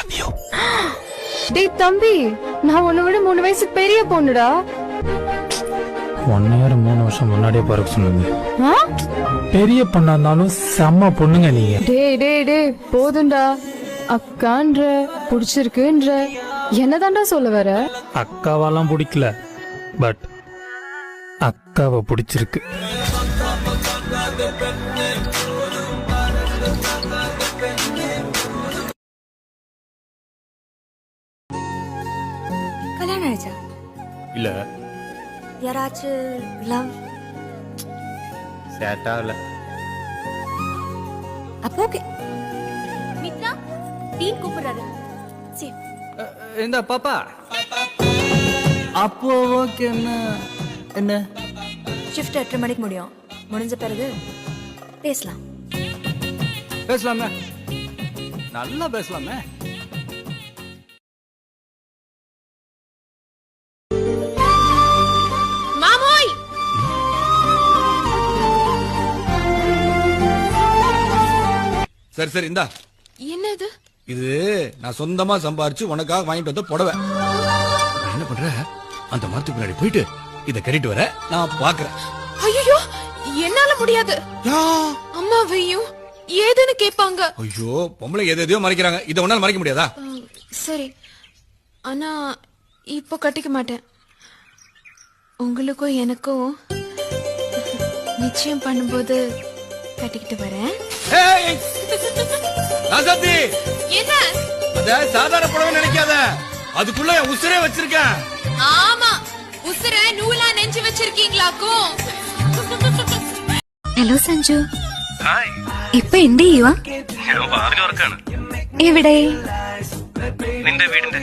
love you. டேய் தம்பி, நான் உன்னை விட 3 வயசுக்கு பெரிய பொண்ணுடா. 1 year 3 வருஷம் முன்னாடியே பிறகு சொன்னீங்க. பெரிய பொண்ணா இருந்தாலும் செம்ம பொண்ணுங்க நீங்க. டேய் போதும்டா. அக்கான்ற புடிச்சிருக்குன்ற என்னதான்டா சொல்ல வர? அக்காவெல்லாம் பிடிக்கல, பட் அக்காவை பிடிச்சிருக்கு. கல்யாணம் ஆயிடுச்சா? இல்ல. யாராச்சும் லவ் சேட்டா இல்ல. அப்போ ஓகே. மித்ரா டீன் கூப்பிடுறாரு. சரி. இந்த பாப்பா. அப்போ ஓகே. என்ன ஷிஃப்ட் 8 மணிக்கு முடியும். முடிஞ்ச பிறகு பேசலாம். பேசலாமே, நல்லா பேசலாமே. மாமோய், சரி சரி இந்தா. என்னது இது? நான் சொந்தமா சம்பாரிச்சு உனக்காக வாங்கிட்டு வந்த புடவை. என்ன பண்ற? அந்த மரத்துக்கு பின்னாடி போயிட்டு இத கட்டிட்டு வர நான் பாக்குறேன். ஐயோ, என்னால முடியாது. அம்மாவையும் ஏதுன்னு கேட்பாங்க. ஐயோ, பொம்பளை எதையோ மறைக்கிறாங்க, இத உன்னால மறைக்க முடியாதா? சரி, ஆனா இப்போ கட்டிக்க மாட்டேன். உங்களுக்கும் எனக்கும் நிச்சயம் பண்ணும்போது கட்டிக்கிட்டு வரேன். ஏய் ராசாத்தி, என்ன? அத சாதாரண புடவை நினைக்காத, அதுக்குள்ள என் உசுரே வச்சிருக்கேன். ஆமா, உசுர நூலா நெஞ்சு வச்சிருக்கீங்களாக்கும். ഹലോ സഞ്ജു. ഹായ്. ഇപ്പൊ എന്ത് ചെയ്യുവാ? ഞാൻ വാതിൽ തുറക്കാണ്. എവിടെ? നിന്റെ വീടിന്റെ.